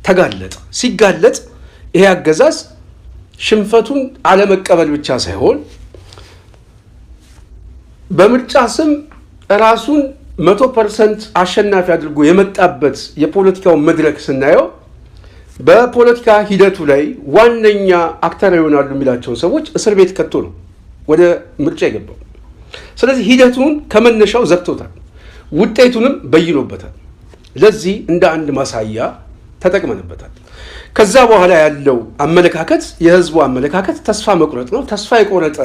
ተጋለጠ። ሲጋለጥ ይሄ አገዛዝ ሽንፈቱን አለመቀበል ብቻ ሳይሆን በምርጫ ስም ራሱን 100% አሸናፊ አድርጎ የመጣበት የፖለቲካው መድረክ ስናየው በፖለቲካ ሂደቱ ላይ ዋነኛ አክተር ይሆናሉ የሚላቸውን ሰዎች እስር ቤት ከቶ ነው ወደ ምርጫ የገባው። ስለዚህ ሂደቱን ከመነሻው ዘግቶታል፣ ውጤቱንም በይኖበታል። ለዚህ እንደ አንድ ማሳያ ተጠቅመንበታል። ከዛ በኋላ ያለው አመለካከት የህዝቡ አመለካከት ተስፋ መቁረጥ ነው። ተስፋ የቆረጠ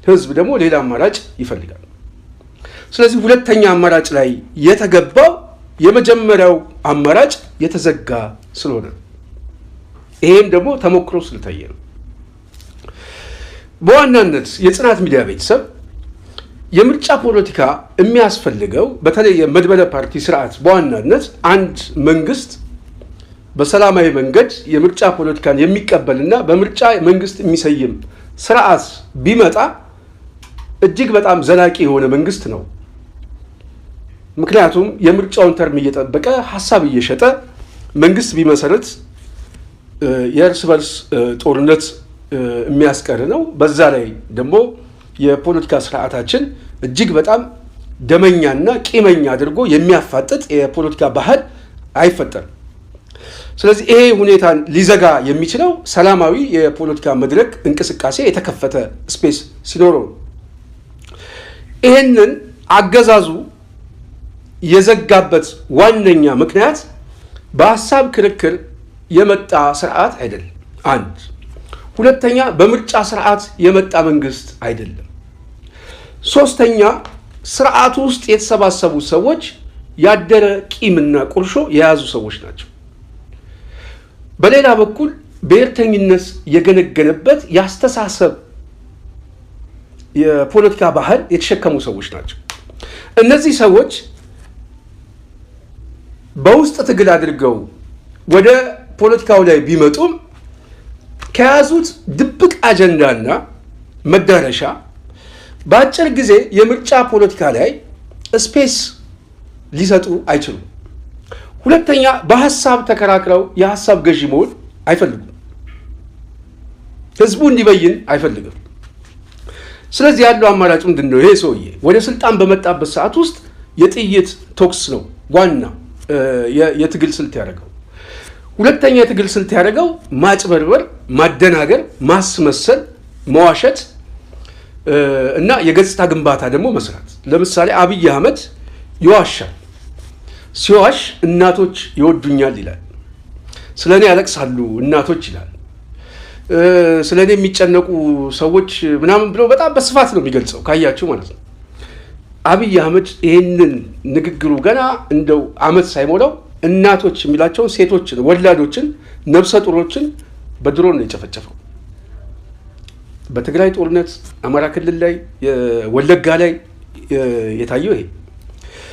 ህዝብ ደግሞ ሌላ አማራጭ ይፈልጋል። ስለዚህ ሁለተኛ አማራጭ ላይ የተገባው የመጀመሪያው አማራጭ የተዘጋ ስለሆነ ነው። ይሄም ደግሞ ተሞክሮ ስለታየ ነው። በዋናነት የጽናት ሚዲያ ቤተሰብ የምርጫ ፖለቲካ የሚያስፈልገው በተለይ የመድበለ ፓርቲ ስርዓት በዋናነት አንድ መንግስት በሰላማዊ መንገድ የምርጫ ፖለቲካን የሚቀበልና በምርጫ መንግስት የሚሰይም ስርዓት ቢመጣ እጅግ በጣም ዘላቂ የሆነ መንግስት ነው። ምክንያቱም የምርጫውን ተርም እየጠበቀ ሀሳብ እየሸጠ መንግስት ቢመሰረት የእርስ በርስ ጦርነት የሚያስቀር ነው። በዛ ላይ ደግሞ የፖለቲካ ስርዓታችን እጅግ በጣም ደመኛና ቂመኛ አድርጎ የሚያፋጥጥ የፖለቲካ ባህል አይፈጠርም። ስለዚህ ይሄ ሁኔታን ሊዘጋ የሚችለው ሰላማዊ የፖለቲካ መድረክ እንቅስቃሴ የተከፈተ ስፔስ ሲኖረው ነው። ይህንን አገዛዙ የዘጋበት ዋነኛ ምክንያት በሀሳብ ክርክር የመጣ ስርዓት አይደለም። አንድ ሁለተኛ በምርጫ ስርዓት የመጣ መንግስት አይደለም። ሶስተኛ ስርዓቱ ውስጥ የተሰባሰቡ ሰዎች ያደረ ቂምና ቁርሾ የያዙ ሰዎች ናቸው። በሌላ በኩል ብሔርተኝነት የገነገነበት ያስተሳሰብ የፖለቲካ ባህል የተሸከሙ ሰዎች ናቸው። እነዚህ ሰዎች በውስጥ ትግል አድርገው ወደ ፖለቲካው ላይ ቢመጡም ከያዙት ድብቅ አጀንዳና መዳረሻ በአጭር ጊዜ የምርጫ ፖለቲካ ላይ ስፔስ ሊሰጡ አይችሉም። ሁለተኛ በሀሳብ ተከራክረው የሀሳብ ገዢ መሆን አይፈልጉም። ህዝቡ እንዲበይን አይፈልግም። ስለዚህ ያለው አማራጭ ምንድን ነው? ይሄ ሰውዬ ወደ ስልጣን በመጣበት ሰዓት ውስጥ የጥይት ቶክስ ነው ዋና የትግል ስልት ያደረገው። ሁለተኛ የትግል ስልት ያደረገው ማጭበርበር፣ ማደናገር፣ ማስመሰል፣ መዋሸት እና የገጽታ ግንባታ ደግሞ መስራት። ለምሳሌ አብይ አህመድ ይዋሻል። ሲዋሽ እናቶች ይወዱኛል ይላል። ስለ እኔ ያለቅሳሉ እናቶች ይላል። ስለ እኔ የሚጨነቁ ሰዎች ምናምን ብሎ በጣም በስፋት ነው የሚገልጸው ካያችሁ ማለት ነው። አብይ አህመድ ይህንን ንግግሩ ገና እንደው አመት ሳይሞላው እናቶች የሚላቸውን ሴቶችን፣ ወላዶችን፣ ነብሰ ጡሮችን በድሮን ነው የጨፈጨፈው። በትግራይ ጦርነት አማራ ክልል ላይ ወለጋ ላይ የታየው ይሄ።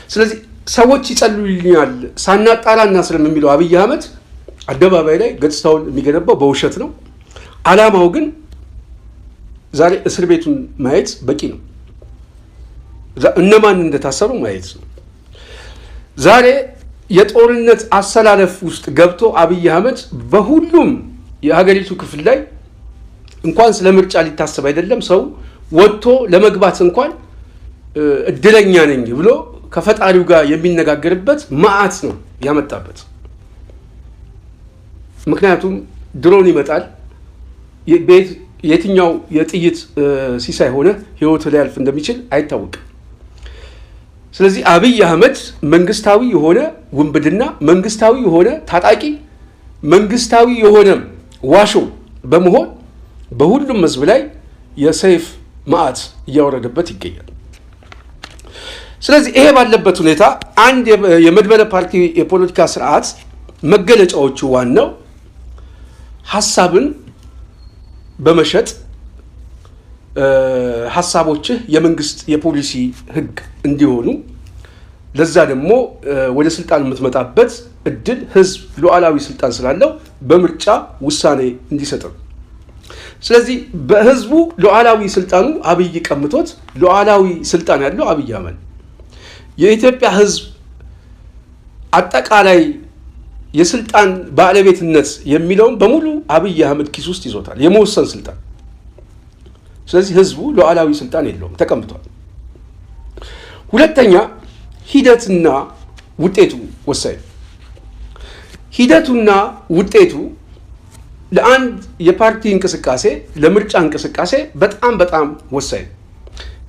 ስለዚህ ሰዎች ይጸልዩልኛል ሳናጣራ እናስርም የሚለው አብይ አህመድ አደባባይ ላይ ገጽታውን የሚገነባው በውሸት ነው። ዓላማው ግን ዛሬ እስር ቤቱን ማየት በቂ ነው። እነማን እንደታሰሩ ማየት ነው። ዛሬ የጦርነት አሰላለፍ ውስጥ ገብቶ አብይ አህመድ በሁሉም የሀገሪቱ ክፍል ላይ እንኳን ስለ ምርጫ ሊታሰብ አይደለም ሰው ወጥቶ ለመግባት እንኳን እድለኛ ነኝ ብሎ ከፈጣሪው ጋር የሚነጋገርበት መዓት ነው ያመጣበት። ምክንያቱም ድሮን ይመጣል። የትኛው የጥይት ሲሳይ ሆነ ህይወት ሊያልፍ እንደሚችል አይታወቅም። ስለዚህ አብይ አህመድ መንግስታዊ የሆነ ውንብድና፣ መንግስታዊ የሆነ ታጣቂ፣ መንግስታዊ የሆነ ዋሾ በመሆን በሁሉም ህዝብ ላይ የሰይፍ መዓት እያወረደበት ይገኛል። ስለዚህ ይሄ ባለበት ሁኔታ አንድ የመድበለ ፓርቲ የፖለቲካ ስርዓት መገለጫዎቹ ዋናው ሀሳብን በመሸጥ ሀሳቦችህ የመንግስት የፖሊሲ ህግ እንዲሆኑ፣ ለዛ ደግሞ ወደ ስልጣን የምትመጣበት እድል ህዝብ ሉዓላዊ ስልጣን ስላለው በምርጫ ውሳኔ እንዲሰጥ ነው። ስለዚህ በህዝቡ ሉዓላዊ ስልጣኑ አብይ ቀምቶት ሉዓላዊ ስልጣን ያለው አብይ አህመድ የኢትዮጵያ ህዝብ አጠቃላይ የስልጣን ባለቤትነት የሚለውን በሙሉ አብይ አህመድ ኪስ ውስጥ ይዞታል፣ የመወሰን ስልጣን። ስለዚህ ህዝቡ ሉዓላዊ ስልጣን የለውም፣ ተቀምጧል። ሁለተኛ ሂደትና ውጤቱ ወሳኝ። ሂደቱና ውጤቱ ለአንድ የፓርቲ እንቅስቃሴ ለምርጫ እንቅስቃሴ በጣም በጣም ወሳኝ።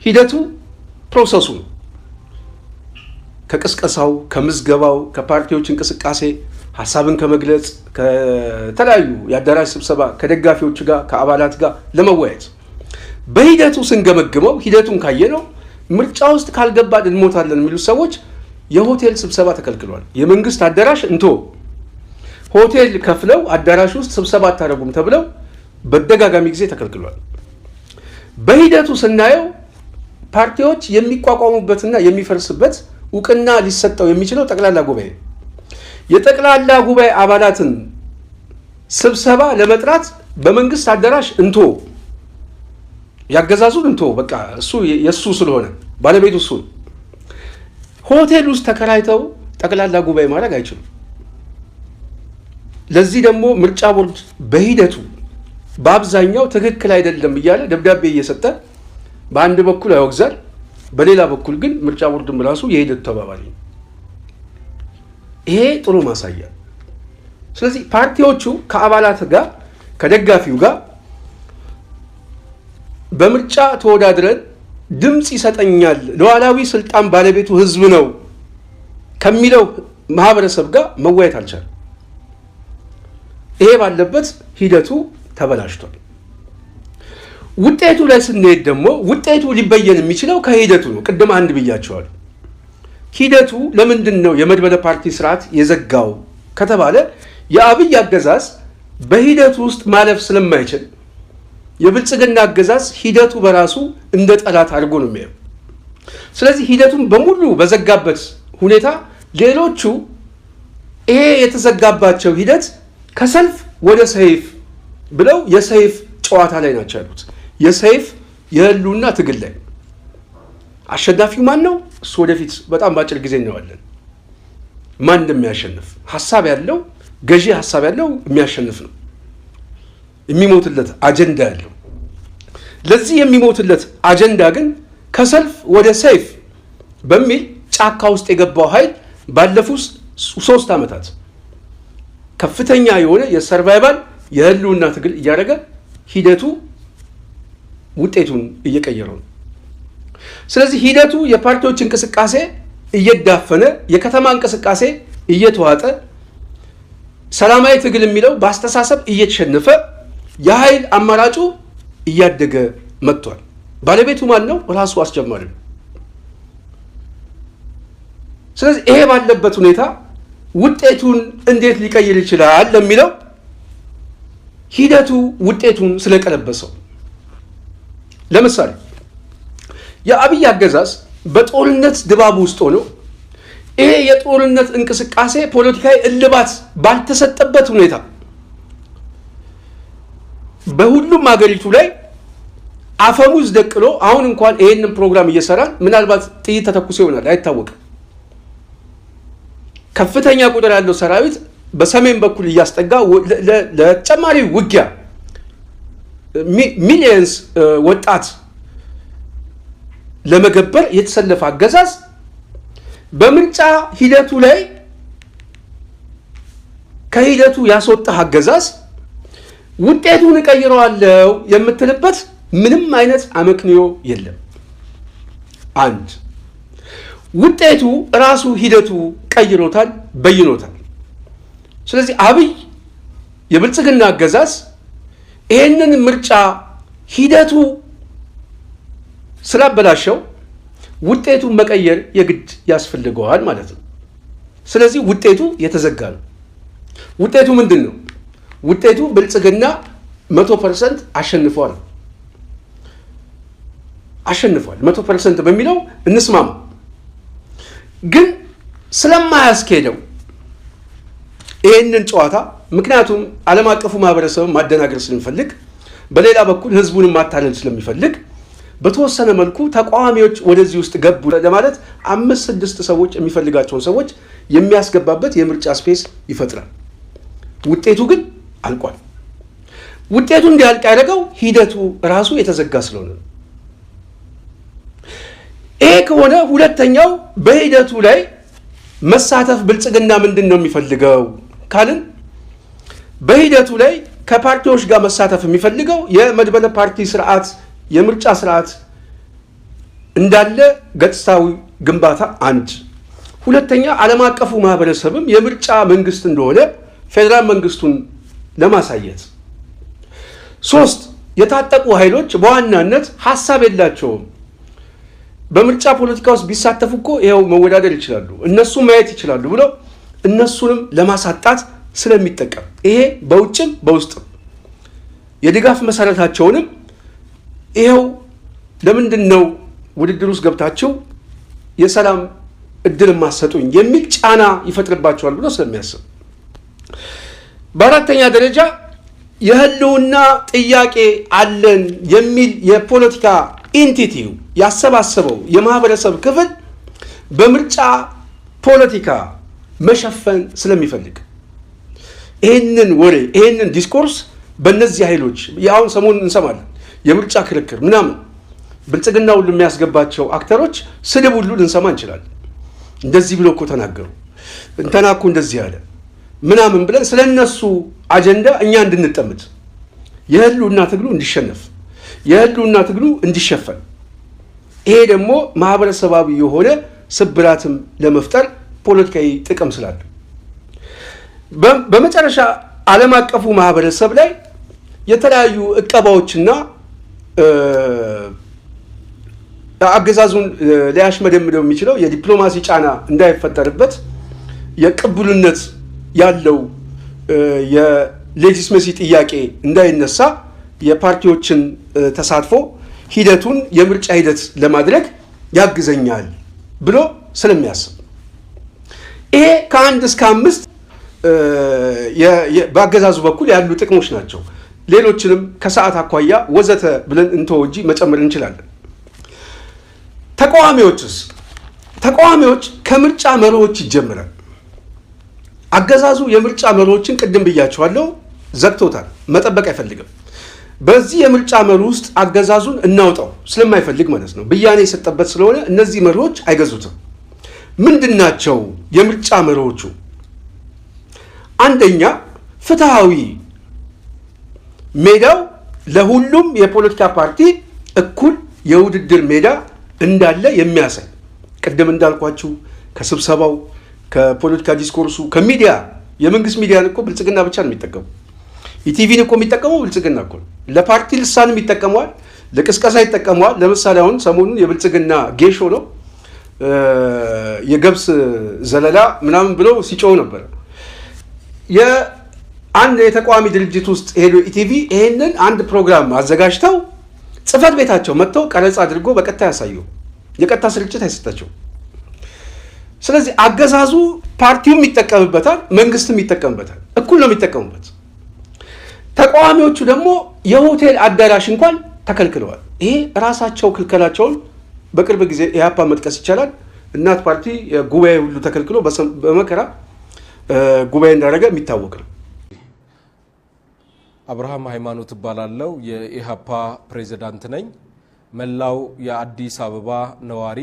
ሂደቱ ፕሮሰሱ ነው። ከቅስቀሳው፣ ከምዝገባው፣ ከፓርቲዎች እንቅስቃሴ ሀሳብን ከመግለጽ፣ ከተለያዩ የአዳራሽ ስብሰባ ከደጋፊዎች ጋር ከአባላት ጋር ለመወያየት በሂደቱ ስንገመግመው ሂደቱን ካየነው ምርጫ ውስጥ ካልገባን እንሞታለን የሚሉት ሰዎች የሆቴል ስብሰባ ተከልክሏል። የመንግስት አዳራሽ እንቶ ሆቴል ከፍለው አዳራሽ ውስጥ ስብሰባ አታደርጉም ተብለው በተደጋጋሚ ጊዜ ተከልክሏል። በሂደቱ ስናየው ፓርቲዎች የሚቋቋሙበትና የሚፈርስበት እውቅና ሊሰጠው የሚችለው ጠቅላላ ጉባኤ የጠቅላላ ጉባኤ አባላትን ስብሰባ ለመጥራት በመንግስት አዳራሽ እንቶ ያገዛዙን እንቶ በቃ እሱ የሱ ስለሆነ ባለቤቱ እሱ ሆቴል ውስጥ ተከራይተው ጠቅላላ ጉባኤ ማድረግ አይችሉም። ለዚህ ደግሞ ምርጫ ቦርድ በሂደቱ በአብዛኛው ትክክል አይደለም እያለ ደብዳቤ እየሰጠ በአንድ በኩል ያወግዛል፣ በሌላ በኩል ግን ምርጫ ቦርድም ራሱ የሂደቱ ተባባሪ ነው። ይሄ ጥሩ ማሳያ። ስለዚህ ፓርቲዎቹ ከአባላት ጋር ከደጋፊው ጋር በምርጫ ተወዳድረን ድምፅ ይሰጠኛል ሉዓላዊ ስልጣን ባለቤቱ ህዝብ ነው ከሚለው ማህበረሰብ ጋር መወያየት አልቻለም። ይሄ ባለበት ሂደቱ ተበላሽቷል። ውጤቱ ላይ ስንሄድ ደግሞ ውጤቱ ሊበየን የሚችለው ከሂደቱ ነው። ቅድም አንድ ብያቸዋል። ሂደቱ ለምንድን ነው የመድበለ ፓርቲ ስርዓት የዘጋው ከተባለ የአብይ አገዛዝ በሂደቱ ውስጥ ማለፍ ስለማይችል የብልጽግና አገዛዝ ሂደቱ በራሱ እንደ ጠላት አድርጎ ነው የሚያየው። ስለዚህ ሂደቱን በሙሉ በዘጋበት ሁኔታ ሌሎቹ ይሄ የተዘጋባቸው ሂደት ከሰልፍ ወደ ሰይፍ ብለው የሰይፍ ጨዋታ ላይ ናቸው ያሉት። የሰይፍ የህልውና ትግል ላይ አሸናፊው ማን ነው? እሱ ወደፊት በጣም በአጭር ጊዜ እናየዋለን። ማን እንደሚያሸንፍ ሀሳብ ያለው ገዢ ሀሳብ ያለው የሚያሸንፍ ነው። የሚሞትለት አጀንዳ ያለው። ለዚህ የሚሞትለት አጀንዳ ግን ከሰልፍ ወደ ሰይፍ በሚል ጫካ ውስጥ የገባው ኃይል ባለፉት 3 ዓመታት ከፍተኛ የሆነ የሰርቫይቫል የህልውና ትግል እያደረገ ሂደቱ ውጤቱን እየቀየረው ነው። ስለዚህ ሂደቱ የፓርቲዎች እንቅስቃሴ እየዳፈነ የከተማ እንቅስቃሴ እየተዋጠ ሰላማዊ ትግል የሚለው በአስተሳሰብ እየተሸነፈ የኃይል አማራጩ እያደገ መጥቷል። ባለቤቱ ማን ነው? ራሱ አስጀማሪ ነው። ስለዚህ ይሄ ባለበት ሁኔታ ውጤቱን እንዴት ሊቀይር ይችላል ለሚለው ሂደቱ ውጤቱን ስለቀለበሰው። ለምሳሌ የአብይ አገዛዝ በጦርነት ድባብ ውስጥ ሆኖ ይሄ የጦርነት እንቅስቃሴ ፖለቲካዊ እልባት ባልተሰጠበት ሁኔታ በሁሉም ሀገሪቱ ላይ አፈሙዝ ደቅሎ አሁን እንኳን ይሄንን ፕሮግራም እየሰራን ምናልባት ጥይት ተተኩሶ ይሆናል አይታወቅም። ከፍተኛ ቁጥር ያለው ሰራዊት በሰሜን በኩል እያስጠጋ ለተጨማሪ ውጊያ ሚሊየንስ ወጣት ለመገበር የተሰለፈ አገዛዝ በምርጫ ሂደቱ ላይ ከሂደቱ ያስወጣ አገዛዝ ውጤቱን እቀይረዋለሁ የምትልበት ምንም አይነት አመክንዮ የለም። አንድ ውጤቱ ራሱ ሂደቱ ቀይሮታል፣ በይኖታል። ስለዚህ አብይ የብልጽግና አገዛዝ ይሄንን ምርጫ ሂደቱ ስላበላሸው ውጤቱን መቀየር የግድ ያስፈልገዋል ማለት ነው። ስለዚህ ውጤቱ የተዘጋ ነው። ውጤቱ ምንድን ነው? ውጤቱ ብልጽግና 100% አሸንፏል። 100% በሚለው እንስማማ። ግን ስለማያስኬደው ይህንን ጨዋታ ምክንያቱም ዓለም አቀፉ ማህበረሰብ ማደናገር ስለሚፈልግ፣ በሌላ በኩል ህዝቡን ማታለል ስለሚፈልግ በተወሰነ መልኩ ተቃዋሚዎች ወደዚህ ውስጥ ገቡ ለማለት 5-6 ሰዎች የሚፈልጋቸውን ሰዎች የሚያስገባበት የምርጫ ስፔስ ይፈጥራል። ውጤቱ ግን አልቋል። ውጤቱ እንዲያልቅ ያደረገው ሂደቱ ራሱ የተዘጋ ስለሆነ ነው። ይሄ ከሆነ ሁለተኛው በሂደቱ ላይ መሳተፍ ብልጽግና ምንድን ነው የሚፈልገው ካልን በሂደቱ ላይ ከፓርቲዎች ጋር መሳተፍ የሚፈልገው የመድበለ ፓርቲ ስርዓት የምርጫ ስርዓት እንዳለ ገጽታዊ ግንባታ አንድ፣ ሁለተኛ ዓለም አቀፉ ማህበረሰብም የምርጫ መንግስት እንደሆነ ፌደራል መንግስቱን ለማሳየት፣ ሶስት የታጠቁ ኃይሎች በዋናነት ሀሳብ የላቸውም በምርጫ ፖለቲካ ውስጥ ቢሳተፉ እኮ ይኸው መወዳደር ይችላሉ እነሱ ማየት ይችላሉ ብሎ እነሱንም ለማሳጣት ስለሚጠቀም ይሄ በውጭም በውስጥም የድጋፍ መሰረታቸውንም ይኸው ለምንድን ነው ውድድር ውስጥ ገብታችሁ የሰላም እድል ማሰጡኝ የሚል ጫና ይፈጥርባቸዋል ብሎ ስለሚያስብ፣ በአራተኛ ደረጃ የህልውና ጥያቄ አለን የሚል የፖለቲካ ኢንቲቲው ያሰባሰበው የማህበረሰብ ክፍል በምርጫ ፖለቲካ መሸፈን ስለሚፈልግ ይህንን ወሬ ይህንን ዲስኮርስ በእነዚህ ኃይሎች ያሁን ሰሞኑን እንሰማለን የምርጫ ክርክር ምናምን ብልጽግና ሁሉ የሚያስገባቸው አክተሮች ስድብ ሁሉ ልንሰማ እንችላለን። እንደዚህ ብሎ እኮ ተናገሩ እንተና እኮ እንደዚህ ያለ ምናምን ብለን ስለነሱ አጀንዳ እኛ እንድንጠምድ የህልውና ትግሉ እንዲሸነፍ የህልውና ትግሉ እንዲሸፈን ይሄ ደግሞ ማህበረሰባዊ የሆነ ስብራትም ለመፍጠር ፖለቲካዊ ጥቅም ስላለ በመጨረሻ ዓለም አቀፉ ማህበረሰብ ላይ የተለያዩ እቀባዎችና አገዛዙን ሊያሽመደምደው የሚችለው የዲፕሎማሲ ጫና እንዳይፈጠርበት የቅቡልነት ያለው የሌጂስመሲ ጥያቄ እንዳይነሳ የፓርቲዎችን ተሳትፎ ሂደቱን የምርጫ ሂደት ለማድረግ ያግዘኛል ብሎ ስለሚያስብ ይሄ ከ1 እስከ 5 በአገዛዙ በኩል ያሉ ጥቅሞች ናቸው። ሌሎችንም ከሰዓት አኳያ ወዘተ ብለን እንተወጂ መጨመር እንችላለን። ተቃዋሚዎች ከምርጫ መርሆች ይጀምራል። አገዛዙ የምርጫ መርሆችን ቅድም ብያቸዋለሁ ዘግቶታል፣ መጠበቅ አይፈልግም። በዚህ የምርጫ መርህ ውስጥ አገዛዙን እናውጣው ስለማይፈልግ ማለት ነው ብያኔ የሰጠበት ስለሆነ እነዚህ መርሆች አይገዙትም። ምንድናቸው የምርጫ መርሆቹ? አንደኛ ፍትሃዊ ሜዳው ለሁሉም የፖለቲካ ፓርቲ እኩል የውድድር ሜዳ እንዳለ የሚያሳይ ቅድም እንዳልኳችሁ ከስብሰባው ከፖለቲካ ዲስኮርሱ ከሚዲያ የመንግስት ሚዲያን እኮ ብልጽግና ብቻ ነው የሚጠቀሙ። ኢቲቪን እኮ የሚጠቀመው ብልጽግና እኮ ነው። ለፓርቲ ልሳንም ይጠቀመዋል፣ ለቅስቀሳ ይጠቀመዋል። ለምሳሌ አሁን ሰሞኑን የብልጽግና ጌሾ ነው የገብስ ዘለላ ምናምን ብለው ሲጮው ነበር። የአንድ የተቃዋሚ ድርጅት ውስጥ ሄዶ ኢቲቪ ይሄንን አንድ ፕሮግራም አዘጋጅተው ጽህፈት ቤታቸው መጥተው ቀረጻ አድርጎ በቀጥታ ያሳዩ፣ የቀጥታ ስርጭት አይሰጣቸው። ስለዚህ አገዛዙ ፓርቲውም ይጠቀምበታል፣ መንግስትም ይጠቀምበታል፣ እኩል ነው የሚጠቀሙበት። ተቃዋሚዎቹ ደግሞ የሆቴል አዳራሽ እንኳን ተከልክለዋል። ይሄ ራሳቸው ክልከላቸውን በቅርብ ጊዜ ኢህአፓ መጥቀስ ይቻላል። እናት ፓርቲ ጉባኤ ሁሉ ተከልክሎ በመከራ ጉባኤ እንዳደረገ የሚታወቅ ነው። አብርሃም ሃይማኖት እባላለሁ። የኢህአፓ ፕሬዝዳንት ነኝ። መላው የአዲስ አበባ ነዋሪ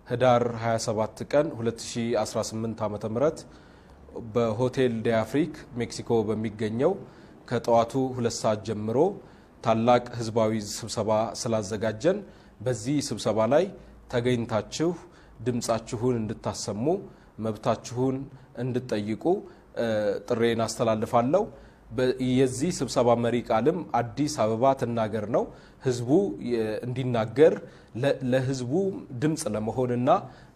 ህዳር 27 ቀን 2018 ዓ.ም በሆቴል ዲ አፍሪክ ሜክሲኮ በሚገኘው ከጠዋቱ 2 ሰዓት ጀምሮ ታላቅ ህዝባዊ ስብሰባ ስላዘጋጀን በዚህ ስብሰባ ላይ ተገኝታችሁ ድምጻችሁን እንድታሰሙ መብታችሁን እንድትጠይቁ ጥሬን አስተላልፋለሁ። የዚህ ስብሰባ መሪ ቃልም አዲስ አበባ ትናገር ነው። ህዝቡ እንዲናገር ለህዝቡ ድምጽ ለመሆንና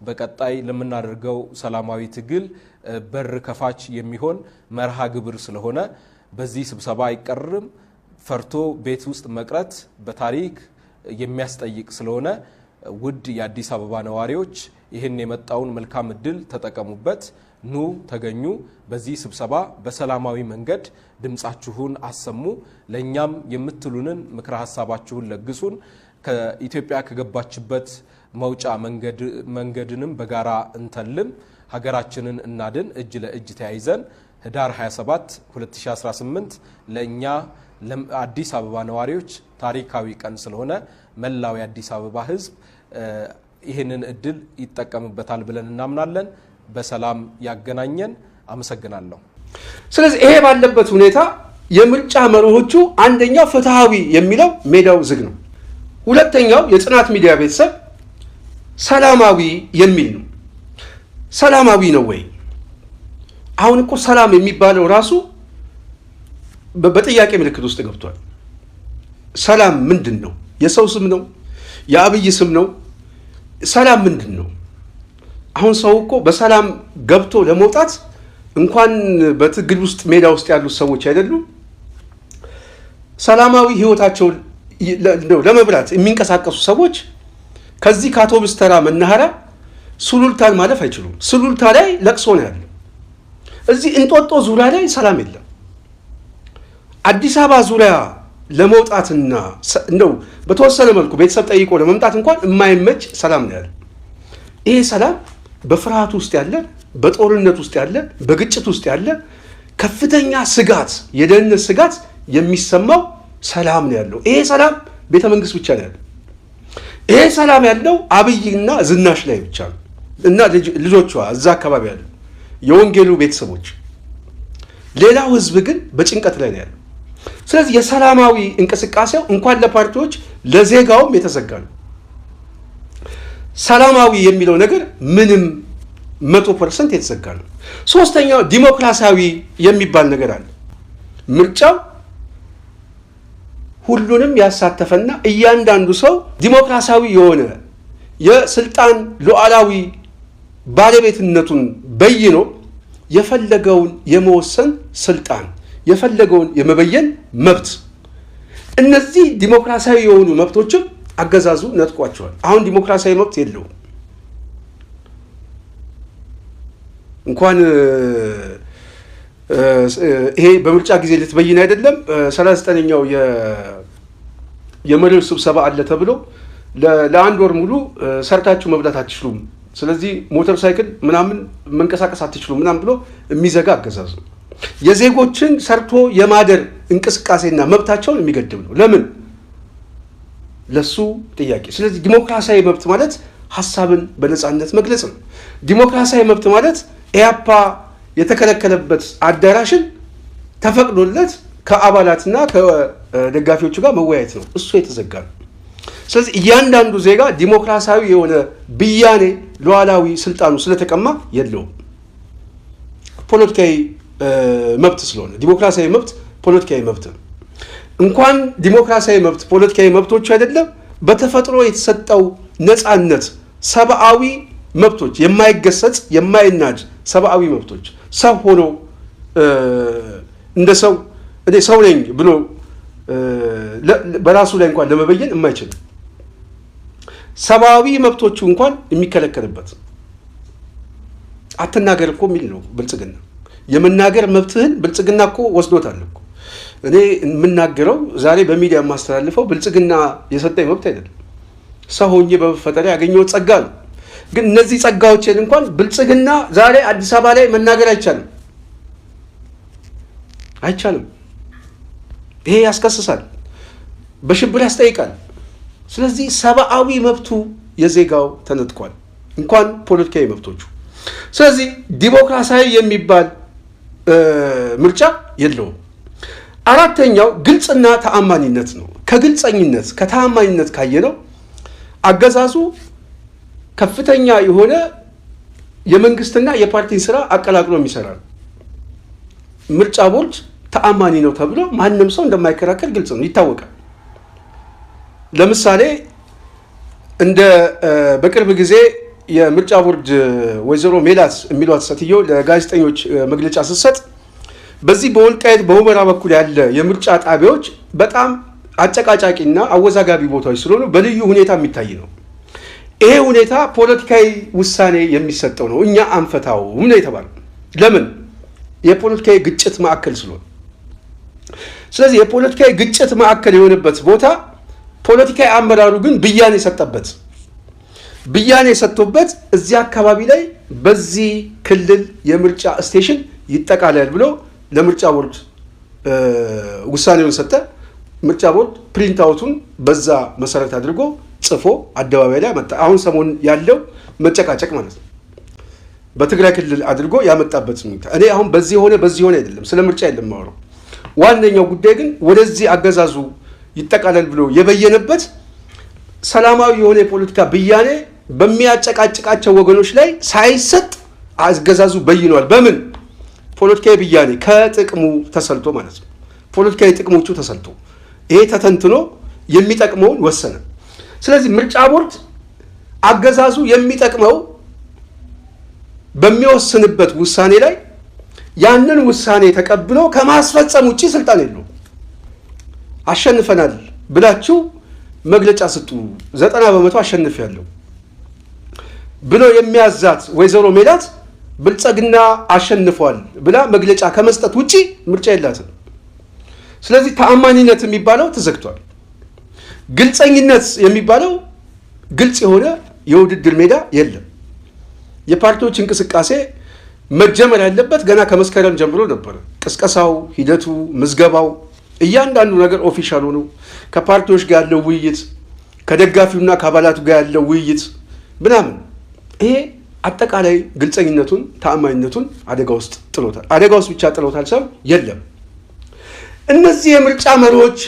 በቀጣይ ለምናደርገው ሰላማዊ ትግል በር ከፋች የሚሆን መርሃ ግብር ስለሆነ በዚህ ስብሰባ አይቀርም። ፈርቶ ቤት ውስጥ መቅረት በታሪክ የሚያስጠይቅ ስለሆነ ውድ የአዲስ አበባ ነዋሪዎች ይህን የመጣውን መልካም እድል ተጠቀሙበት። ኑ ተገኙ። በዚህ ስብሰባ በሰላማዊ መንገድ ድምጻችሁን አሰሙ። ለኛም የምትሉንን ምክረ ሐሳባችሁን ለግሱን። ከኢትዮጵያ ከገባችበት መውጫ መንገድንም በጋራ እንተልም። ሀገራችንን እናድን። እጅ ለእጅ ተያይዘን ህዳር 27 2018 ለእኛ ለአዲስ አበባ ነዋሪዎች ታሪካዊ ቀን ስለሆነ መላው የአዲስ አበባ ህዝብ ይህንን እድል ይጠቀምበታል ብለን እናምናለን። በሰላም ያገናኘን። አመሰግናለሁ። ስለዚህ ይሄ ባለበት ሁኔታ የምርጫ መርሆቹ አንደኛው ፍትሃዊ የሚለው ሜዳው ዝግ ነው። ሁለተኛው የጽናት ሚዲያ ቤተሰብ ሰላማዊ የሚል ነው። ሰላማዊ ነው ወይ? አሁን እኮ ሰላም የሚባለው ራሱ በጥያቄ ምልክት ውስጥ ገብቷል። ሰላም ምንድን ነው? የሰው ስም ነው? የአብይ ስም ነው? ሰላም ምንድን ነው? አሁን ሰው እኮ በሰላም ገብቶ ለመውጣት እንኳን በትግል ውስጥ ሜዳ ውስጥ ያሉት ሰዎች አይደሉም፣ ሰላማዊ ህይወታቸውን ለመብራት የሚንቀሳቀሱ ሰዎች ከዚህ ከአውቶቡስ ተራ መናኸሪያ ሱሉልታን ማለፍ አይችሉም። ሱሉልታ ላይ ለቅሶ ነው ያለው። እዚህ እንጦጦ ዙሪያ ላይ ሰላም የለም። አዲስ አበባ ዙሪያ ለመውጣትና እንደው በተወሰነ መልኩ ቤተሰብ ጠይቆ ለመምጣት እንኳን የማይመች ሰላም ነው ያለው። ይሄ ሰላም በፍርሃት ውስጥ ያለ፣ በጦርነት ውስጥ ያለ፣ በግጭት ውስጥ ያለ ከፍተኛ ስጋት፣ የደህንነት ስጋት የሚሰማው ሰላም ነው ያለው። ይሄ ሰላም ቤተ መንግስት ብቻ ነው ያለው። ይሄ ሰላም ያለው አብይና ዝናሽ ላይ ብቻ ነው እና ልጆቿ እዛ አካባቢ ያሉ የወንጌሉ ቤተሰቦች። ሌላው ህዝብ ግን በጭንቀት ላይ ነው ያለው። ስለዚህ የሰላማዊ እንቅስቃሴው እንኳን ለፓርቲዎች ለዜጋውም የተዘጋ ነው። ሰላማዊ የሚለው ነገር ምንም 100% የተዘጋ ነው። ሶስተኛው ዲሞክራሲያዊ የሚባል ነገር አለ። ምርጫው ሁሉንም ያሳተፈና እያንዳንዱ ሰው ዲሞክራሲያዊ የሆነ የስልጣን ሉዓላዊ ባለቤትነቱን በይኖ የፈለገውን የመወሰን ስልጣን፣ የፈለገውን የመበየን መብት፣ እነዚህ ዲሞክራሲያዊ የሆኑ መብቶችን አገዛዙ ነጥቋቸዋል። አሁን ዲሞክራሲያዊ መብት የለውም። እንኳን ይሄ በምርጫ ጊዜ ልትበይን አይደለም 39ኛው የመሪዎች ስብሰባ አለ ተብሎ ለአንድ ወር ሙሉ ሰርታችሁ መብላት አትችሉም፣ ስለዚህ ሞተር ሳይክል ምናምን መንቀሳቀስ አትችሉም ምናምን ብሎ የሚዘጋ አገዛዝ ነው። የዜጎችን ሰርቶ የማደር እንቅስቃሴና መብታቸውን የሚገድብ ነው። ለምን? ለሱ ጥያቄ። ስለዚህ ዲሞክራሲያዊ መብት ማለት ሀሳብን በነፃነት መግለጽ ነው። ዲሞክራሲያዊ መብት ማለት ኢያፓ የተከለከለበት አዳራሽን ተፈቅዶለት ከአባላትና ከደጋፊዎቹ ጋር መወያየት ነው። እሱ የተዘጋ ነው። ስለዚህ እያንዳንዱ ዜጋ ዲሞክራሲያዊ የሆነ ብያኔ ሉዓላዊ ስልጣኑ ስለተቀማ የለውም። ፖለቲካዊ መብት ስለሆነ ዲሞክራሲያዊ መብት ፖለቲካዊ መብት ነው። እንኳን ዲሞክራሲያዊ መብት ፖለቲካዊ መብቶች አይደለም፣ በተፈጥሮ የተሰጠው ነፃነት፣ ሰብአዊ መብቶች፣ የማይገሰጽ የማይናድ ሰብአዊ መብቶች፣ ሰው ሆኖ እንደ ሰው እኔ ሰው ነኝ ብሎ በራሱ ላይ እንኳን ለመበየን የማይችል ሰብአዊ መብቶቹ እንኳን የሚከለከልበት አትናገር እኮ የሚል ነው ብልጽግና። የመናገር መብትህን ብልጽግና እኮ ወስዶታል እኮ። እኔ የምናገረው ዛሬ በሚዲያ የማስተላልፈው ብልጽግና የሰጠኝ መብት አይደለም፣ ሰው ሆኜ በመፈጠሬ ያገኘሁት ጸጋ ነው። ግን እነዚህ ጸጋዎችን እንኳን ብልጽግና ዛሬ አዲስ አበባ ላይ መናገር አይቻልም። ይሄ ያስከስሳል፣ በሽብር ያስጠይቃል። ስለዚህ ሰብአዊ መብቱ የዜጋው ተነጥቋል፣ እንኳን ፖለቲካዊ መብቶቹ። ስለዚህ ዲሞክራሲያዊ የሚባል ምርጫ የለውም። አራተኛው ግልጽና ተአማኒነት ነው። ከግልጸኝነት ከተአማኒነት ካየነው አገዛዙ ከፍተኛ የሆነ የመንግስትና የፓርቲን ስራ አቀላቅሎ የሚሰራ ነው። ምርጫ ቦርድ ተአማኒ ነው ተብሎ ማንም ሰው እንደማይከራከር ግልጽ ነው፣ ይታወቃል። ለምሳሌ እንደ በቅርብ ጊዜ የምርጫ ቦርድ ወይዘሮ ሜላት የሚሏት ሴትዮ ለጋዜጠኞች መግለጫ ስትሰጥ በዚህ በወልቃይት በሁመራ በኩል ያለ የምርጫ ጣቢያዎች በጣም አጨቃጫቂና አወዛጋቢ ቦታዎች ስለሆኑ በልዩ ሁኔታ የሚታይ ነው። ይሄ ሁኔታ ፖለቲካዊ ውሳኔ የሚሰጠው ነው፣ እኛ አንፈታውም ነው የተባለው። ለምን? የፖለቲካዊ ግጭት ማዕከል ስለሆነ። ስለዚህ የፖለቲካዊ ግጭት ማዕከል የሆነበት ቦታ ፖለቲካዊ አመራሩ ግን ብያኔ የሰጠበት እዚህ አካባቢ ላይ በዚህ ክልል የምርጫ ስቴሽን ይጠቃለል ብሎ ለምርጫ ቦርድ ውሳኔውን ሰጠ። ምርጫ ቦርድ ፕሪንት አውቱን በዛ መሰረት አድርጎ ጽፎ አደባባይ ላይ መጣ። አሁን ሰሞን ያለው መጨቃጨቅ ማለት ነው። በትግራይ ክልል አድርጎ ያመጣበት ሁኔታ እኔ አሁን በዚህ ሆነ አይደለም፣ ስለ ምርጫ የለም ማውራው። ዋነኛው ጉዳይ ግን ወደዚህ አገዛዙ ይጠቃለል ብሎ የበየነበት ሰላማዊ የሆነ የፖለቲካ ብያኔ በሚያጨቃጭቃቸው ወገኖች ላይ ሳይሰጥ አገዛዙ በይኗል። በምን ፖለቲካዊ ብያኔ? ከጥቅሙ ተሰልቶ ማለት ነው። ፖለቲካዊ ጥቅሞቹ ተሰልቶ ይሄ ተተንትኖ የሚጠቅመውን ወሰነ። ስለዚህ ምርጫ ቦርድ አገዛዙ የሚጠቅመው በሚወስንበት ውሳኔ ላይ ያንን ውሳኔ ተቀብሎ ከማስፈጸም ውጪ ስልጣን የለውም። አሸንፈናል ብላችሁ መግለጫ ስጡ፣ 90% አሸንፌያለሁ ብሎ የሚያዛት ወይዘሮ ሜላት ብልጽግና አሸንፏል ብላ መግለጫ ከመስጠት ውጪ ምርጫ የላትም። ስለዚህ ተአማኒነት የሚባለው ተዘግቷል። ግልጸኝነት የሚባለው ግልጽ የሆነ የውድድር ሜዳ የለም። የፓርቲዎች እንቅስቃሴ መጀመር ያለበት ገና ከመስከረም ጀምሮ ነበር። ቅስቀሳው፣ ሂደቱ፣ ምዝገባው፣ እያንዳንዱ ነገር ኦፊሻል ሆኖ ከፓርቲዎች ጋር ያለው ውይይት፣ ከደጋፊውና ከአባላቱ ጋር ያለው ውይይት ምናምን ይሄ አጠቃላይ ግልጸኝነቱን ተአማኝነቱን አደጋ ውስጥ ጥሎታል። አደጋ ውስጥ ብቻ ጥሎታል ሳይሆን የለም። እነዚህ የምርጫ መሪዎች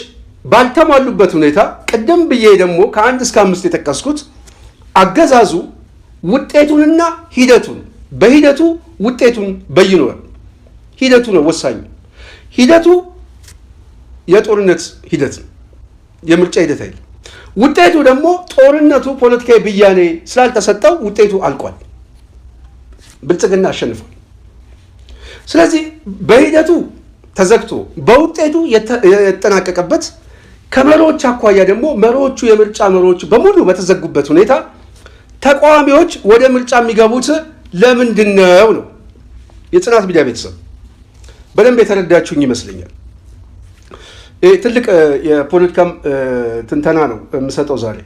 ባልተሟሉበት ሁኔታ ቅድም ብዬ ደግሞ ከ1 እስከ 5 የጠቀስኩት አገዛዙ ውጤቱንና ሂደቱን በሂደቱ ውጤቱን በይኗል። ሂደቱ ነው ወሳኙ። ሂደቱ የጦርነት ሂደት ነው፣ የምርጫ ሂደት አይደለም። ውጤቱ ደግሞ ጦርነቱ ፖለቲካዊ ብያኔ ስላልተሰጠው ውጤቱ አልቋል። ብልጽግና አሸንፏል። ስለዚህ በሂደቱ ተዘግቶ በውጤቱ የተጠናቀቀበት ከመሪዎች አኳያ ደግሞ መሪዎቹ የምርጫ መሪዎች በሙሉ በተዘጉበት ሁኔታ ተቃዋሚዎች ወደ ምርጫ የሚገቡት ለምንድን ነው? የጽናት ሚዲያ ቤተሰብ በደንብ የተረዳችሁኝ ይመስለኛል። ትልቅ የፖለቲካም ትንተና ነው የምሰጠው ዛሬ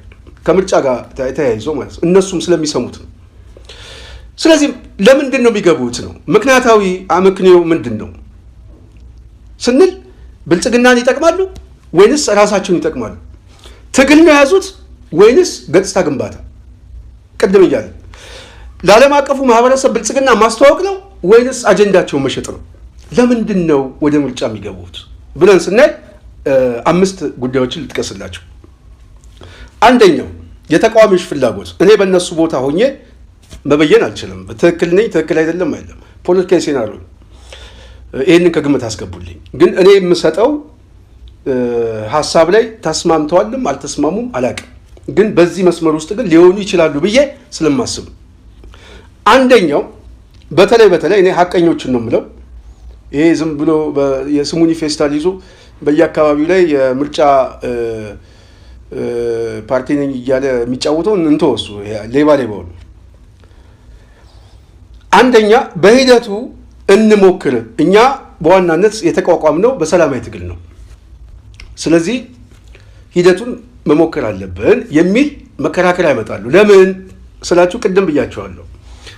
ከምርጫ ጋር ተያይዞ ማለት ነው፣ እነሱም ስለሚሰሙት ነው። ስለዚህ ለምንድን ነው የሚገቡት ነው? ምክንያታዊ አመክንዮ ምንድን ነው ስንል ብልጽግናን ይጠቅማሉ ወይንስ ራሳቸውን ይጠቅማሉ? ትግል ነው የያዙት ወይንስ ገጽታ ግንባታ? ቅድም እያለ ለዓለም አቀፉ ማህበረሰብ ብልጽግና ማስተዋወቅ ነው ወይንስ አጀንዳቸውን መሸጥ ነው? ለምንድን ነው ወደ ምርጫ የሚገቡት ብለን ስናይ 5 ጉዳዮችን ልጥቀስላቸው። አንደኛው የተቃዋሚዎች ፍላጎት። እኔ በእነሱ ቦታ ሆኜ መበየን አልችልም። ትክክል ነኝ ትክክል አይደለም አይደለም፣ ፖለቲካዊ ሴናሪዮ ይህንን ከግምት አስገቡልኝ። ግን እኔ የምሰጠው ሀሳብ ላይ ተስማምተዋልም አልተስማሙም አላውቅም። ግን በዚህ መስመር ውስጥ ግን ሊሆኑ ይችላሉ ብዬ ስለማስብ አንደኛው በተለይ እኔ ሀቀኞችን ነው የምለው። ይሄ ዝም ብሎ የስሙኒ ፌስታል ይዞ በየአካባቢው ላይ የምርጫ ፓርቲ ነኝ እያለ የሚጫወተው እንተወሱ ሌባውን። አንደኛ በሂደቱ እንሞክር። እኛ በዋናነት የተቋቋምነው በሰላማዊ ትግል ነው። ስለዚህ ሂደቱን መሞከር አለብን የሚል መከራከሪያ ያመጣሉ። ለምን ስላችሁ ቅድም ብያቸዋለሁ።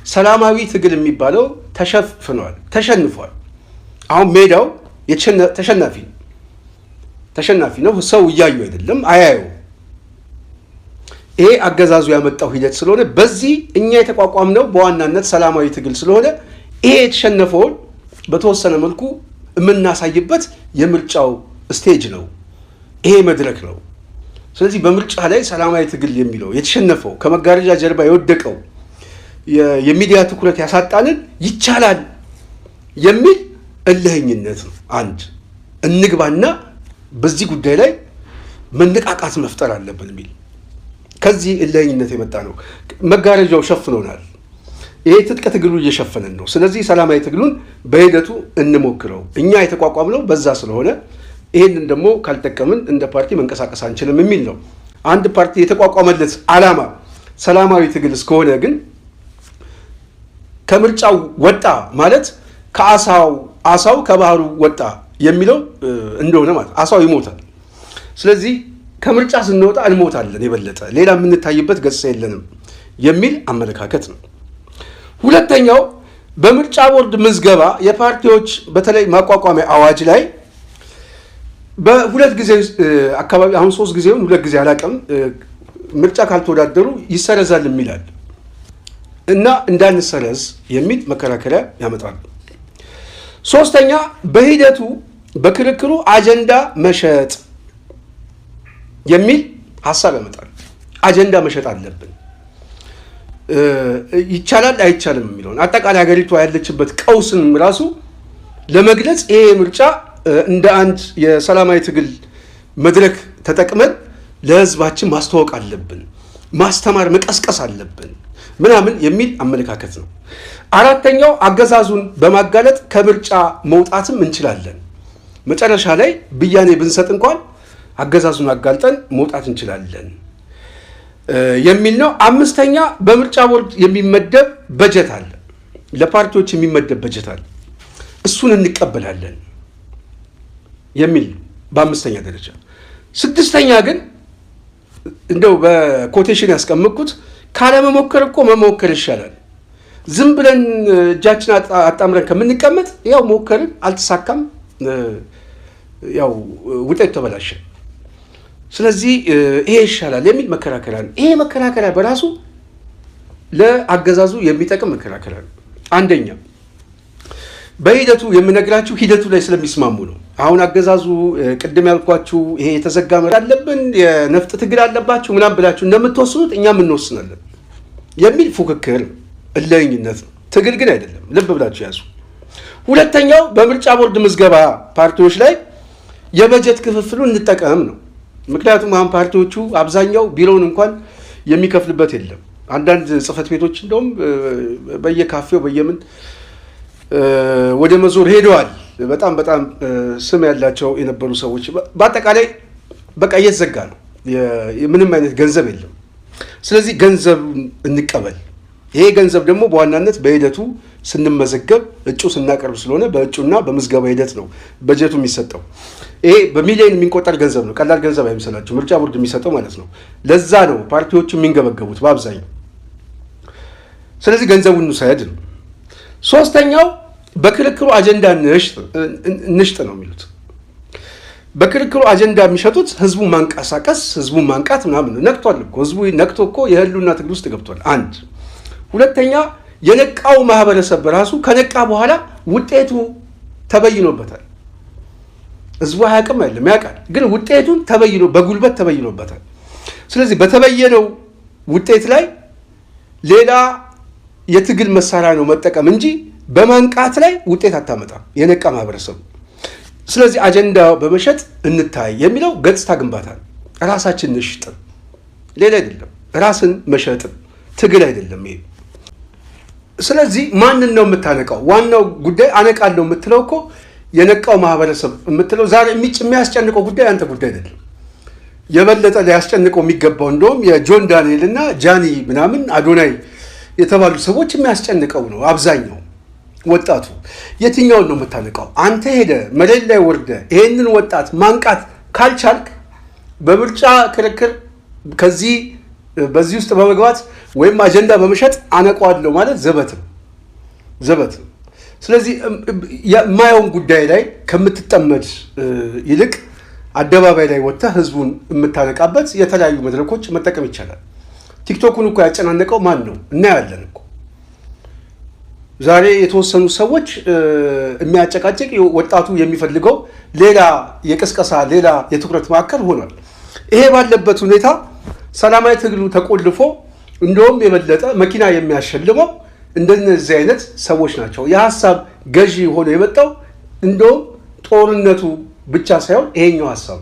ሰላማዊ ትግል የሚባለው ተሸንፏል። አሁን ሜዳው ተሸናፊ ነው። ሰው እያዩ አይደለም፣ አያዩ። ይሄ አገዛዙ ያመጣው ሂደት ስለሆነ በዚህ እኛ የተቋቋምነው በዋናነት ሰላማዊ ትግል ስለሆነ ይሄ የተሸነፈውን በተወሰነ መልኩ የምናሳይበት የምርጫው ስቴጅ ነው፣ ይሄ መድረክ ነው። ስለዚህ በምርጫ ላይ ሰላማዊ ትግል የሚለው የተሸነፈው ከመጋረጃ ጀርባ የወደቀው የሚዲያ ትኩረት ያሳጣንን ይቻላል የሚል እልህኝነት ነው። አንድ እንግባና በዚህ ጉዳይ ላይ መነቃቃት መፍጠር አለብን የሚል ከዚህ እልህኝነት የመጣ ነው። መጋረጃው ሸፍኖናል። ይሄ ትጥቅ ትግሉ እየሸፈነን ነው። ስለዚህ ሰላማዊ ትግሉን በሂደቱ እንሞክረው። እኛ የተቋቋምነው በዛ ስለሆነ ይሄንን ደግሞ ካልጠቀምን እንደ ፓርቲ መንቀሳቀስ አንችልም የሚል ነው። አንድ ፓርቲ የተቋቋመለት ዓላማ ሰላማዊ ትግል እስከሆነ ግን ከምርጫው ወጣ ማለት አሳው ከባህሩ ወጣ የሚለው እንደሆነ ማለት አሳው ይሞታል። ስለዚህ ከምርጫ ስንወጣ እንሞታለን፣ የበለጠ ሌላ የምንታይበት ገጽታ የለንም የሚል አመለካከት ነው። ሁለተኛው በምርጫ ቦርድ ምዝገባ የፓርቲዎች በተለይ ማቋቋሚያ አዋጅ ላይ በሁለት ጊዜ አካባቢ አሁን 3 ጊዜውን 2 ጊዜ አላውቅም ምርጫ ካልተወዳደሩ ይሰረዛል የሚላል እና እንዳንሰረዝ የሚል መከራከሪያ ያመጣሉ። ሶስተኛ በሂደቱ በክርክሩ አጀንዳ መሸጥ የሚል ሐሳብ ያመጣሉ። አጀንዳ መሸጥ አለብን ይቻላል አይቻልም የሚለውን አጠቃላይ ሀገሪቷ ያለችበት ቀውስን ራሱ ለመግለጽ ይሄ ምርጫ እንደ አንድ የሰላማዊ ትግል መድረክ ተጠቅመን ለህዝባችን ማስተዋወቅ አለብን፣ ማስተማር መቀስቀስ አለብን ምናምን የሚል አመለካከት ነው። አራተኛው አገዛዙን በማጋለጥ ከምርጫ መውጣትም እንችላለን፣ መጨረሻ ላይ ብያኔ ብንሰጥ እንኳን አገዛዙን አጋልጠን መውጣት እንችላለን የሚል ነው። አምስተኛ በምርጫ ቦርድ የሚመደብ በጀት አለ፣ ለፓርቲዎች የሚመደብ በጀት አለ፣ እሱን እንቀበላለን የሚል በአምስተኛ ደረጃ። ስድስተኛ ግን እንደው በኮቴሽን ያስቀምጥኩት ካለመሞከር እኮ መሞከር ይሻላል። ዝም ብለን እጃችን አጣምረን ከምንቀመጥ ያው ሞከርን አልተሳካም፣ ያው ውጤት ተበላሸ፣ ስለዚህ ይሄ ይሻላል የሚል መከራከሪያ ነው። ይሄ መከራከሪያ በራሱ ለአገዛዙ የሚጠቅም መከራከሪያ ነው። አንደኛ በሂደቱ የምነግራችሁ ሂደቱ ላይ ስለሚስማሙ ነው። አሁን አገዛዙ ቅድም ያልኳችሁ ይሄ የተዘጋ መሪ አለብን የነፍጥ ትግል አለባችሁ ምናምን ብላችሁ እንደምትወስኑት እኛም እንወስናለን የሚል ፉክክር እልህኝነት ነው። ትግል ግን አይደለም፣ ልብ ብላችሁ ያዙ። ሁለተኛው በምርጫ ቦርድ ምዝገባ ፓርቲዎች ላይ የበጀት ክፍፍሉ እንጠቀም ነው። ምክንያቱም አሁን ፓርቲዎቹ አብዛኛው ቢሮውን እንኳን የሚከፍልበት የለም። አንዳንድ ጽህፈት ቤቶች እንደውም በየካፌው በየምን ወደ መዞር ሄደዋል። በጣም ስም ያላቸው የነበሩ ሰዎች በአጠቃላይ በቃ እየተዘጋ ነው፣ ምንም አይነት ገንዘብ የለም። ስለዚህ ገንዘብ እንቀበል። ይሄ ገንዘብ ደግሞ በዋናነት በሂደቱ ስንመዘገብ እጩ ስናቀርብ ስለሆነ በእጩና በምዝገባ ሂደት ነው በጀቱ የሚሰጠው። ይሄ በሚሊዮን የሚቆጠር ገንዘብ ነው፣ ቀላል ገንዘብ አይመስላችሁ ምርጫ ቦርድ የሚሰጠው ማለት ነው። ለዛ ነው ፓርቲዎቹ የሚንገበገቡት በአብዛኛው። ስለዚህ ገንዘቡን እንውሰድ ነው። ሶስተኛው በክርክሩ አጀንዳ እንሽጥ ነው የሚሉት። በክርክሩ አጀንዳ የሚሸጡት ህዝቡን ማንቀሳቀስ፣ ህዝቡን ማንቃት ምናምን ነው። ነቅቷል እኮ ህዝቡ ነቅቶ እኮ የህልውና ትግል ውስጥ ገብቷል። አንድ ሁለተኛ የነቃው ማህበረሰብ በራሱ ከነቃ በኋላ ውጤቱ ተበይኖበታል። ህዝቡ አያውቅም አይደለም ያውቃል፣ ግን ውጤቱን በጉልበት ተበይኖበታል። ስለዚህ በተበየነው ውጤት ላይ ሌላ የትግል መሳሪያ ነው መጠቀም እንጂ በማንቃት ላይ ውጤት አታመጣም የነቃ ማህበረሰቡ። ስለዚህ አጀንዳ በመሸጥ እንታይ የሚለው ገጽታ ግንባታ ራሳችን እንሽጥ፣ ሌላ አይደለም። ራስን መሸጥ ትግል አይደለም ይሄ። ስለዚህ ማንን ነው የምታነቃው? ዋናው ጉዳይ አነቃለሁ የምትለው እኮ የነቃው ማህበረሰብ የምትለው ዛሬ የሚያስጨንቀው ጉዳይ አንተ ጉዳይ አይደለም። የበለጠ ሊያስጨንቀው የሚገባው እንደውም የጆን ዳንኤል እና ጃኒ ምናምን አዶናይ የተባሉ ሰዎች የሚያስጨንቀው ነው። አብዛኛው ወጣቱ የትኛውን ነው የምታነቃው? አንተ ሄደ መሬት ላይ ወርደ ይሄንን ወጣት ማንቃት ካልቻልክ በምርጫ ክርክር በዚህ ውስጥ በመግባት ወይም አጀንዳ በመሸጥ አነቃዋለሁ ማለት ዘበት ነው። ስለዚህ የማየውን ጉዳይ ላይ ከምትጠመድ ይልቅ አደባባይ ላይ ወጥተህ ህዝቡን የምታነቃበት የተለያዩ መድረኮች መጠቀም ይቻላል። ቲክቶኩን እኮ ያጨናነቀው ማን ነው? እናያለን እኮ ዛሬ የተወሰኑ ሰዎች የሚያጨቃጭቅ ወጣቱ የሚፈልገው ሌላ የቅስቀሳ ሌላ የትኩረት ማዕከል ሆኗል። ይሄ ባለበት ሁኔታ ሰላማዊ ትግሉ ተቆልፎ እንደውም የበለጠ መኪና የሚያሸልመው እንደነዚህ አይነት ሰዎች ናቸው። የሀሳብ ገዢ ሆኖ የመጣው እንደውም ጦርነቱ ብቻ ሳይሆን ይሄኛው ሀሳብ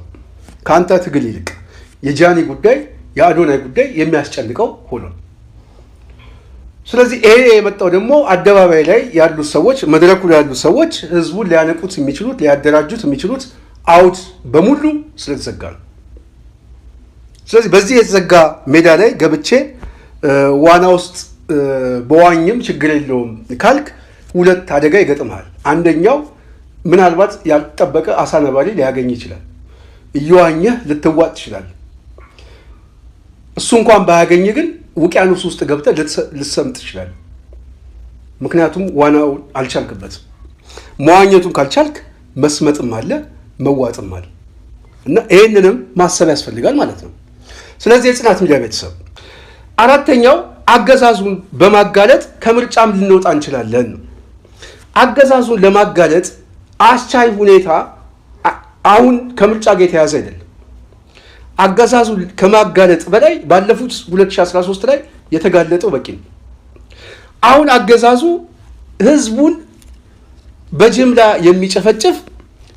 ከአንተ ትግል ይልቅ የጃኒ ጉዳይ የአዶናይ ጉዳይ የሚያስጨንቀው ሆኗል። ስለዚህ ይሄ የመጣው ደግሞ አደባባይ ላይ ያሉት ሰዎች መድረኩ ላይ ያሉት ሰዎች ህዝቡን ሊያነቁት የሚችሉት ሊያደራጁት የሚችሉት አውድ በሙሉ ስለተዘጋ ነው። ስለዚህ በዚህ የተዘጋ ሜዳ ላይ ገብቼ ዋና ውስጥ በዋኝም ችግር የለውም ካልክ ሁለት አደጋ ይገጥምሃል። አንደኛው ምናልባት ያልተጠበቀ አሳ ነባሪ ሊያገኝ ይችላል። እየዋኘህ ልትዋጥ ትችላለህ። እሱ እንኳን ባያገኝ ግን ውቅያኖስ ውስጥ ገብተህ ልትሰምጥ ትችላለህ። ምክንያቱም ዋናውን አልቻልክበትም። መዋኘቱን ካልቻልክ መስመጥም አለ መዋጥም አለ እና ይህንንም ማሰብ ያስፈልጋል ማለት ነው። ስለዚህ የጽናት ሚዲያ ቤተሰብ አራተኛው አገዛዙን በማጋለጥ ከምርጫም ልንወጣ እንችላለን። አገዛዙን ለማጋለጥ አስቻይ ሁኔታ አሁን ከምርጫ ጋር የተያዘ አይደለም። አገዛዙን ከማጋለጥ በላይ ባለፉት 2013 ላይ የተጋለጠው በቂ ነው። አሁን አገዛዙ ህዝቡን በጅምላ የሚጨፈጭፍ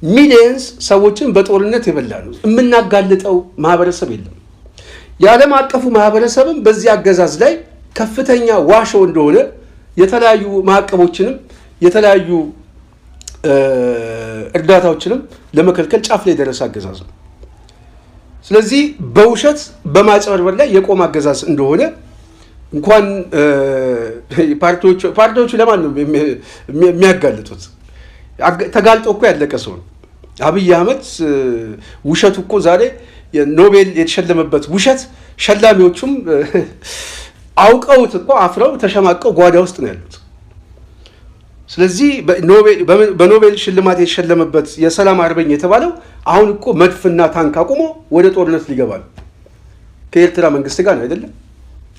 ሚሊየንስ ሰዎችን በጦርነት የበላ ነው። የምናጋልጠው ማህበረሰብ የለም። የዓለም አቀፉ ማህበረሰብም በዚህ አገዛዝ ላይ ከፍተኛ ዋሾ እንደሆነ የተለያዩ ማዕቀቦችንም የተለያዩ እርዳታዎችንም ለመከልከል ጫፍ ላይ የደረሰ አገዛዝ ነው። ስለዚህ በውሸት በማጭበርበር ላይ የቆመ አገዛዝ እንደሆነ እንኳን ፓርቲዎቹ ለማን ነው የሚያጋልጡት? ተጋልጦ እኮ ያለቀ ሰው ነው። አብይ አህመድ ውሸቱ እኮ ዛሬ ኖቤል የተሸለመበት ውሸት ሸላሚዎቹም አውቀውት እኮ አፍረው ተሸማቀው ጓዳ ውስጥ ነው ያሉት። ስለዚህ በኖቤል ሽልማት የተሸለመበት የሰላም አርበኛ የተባለው አሁን እኮ መድፍና ታንክ አቁሞ ወደ ጦርነት ሊገባ ነው ከኤርትራ መንግስት ጋር ነው አይደለም?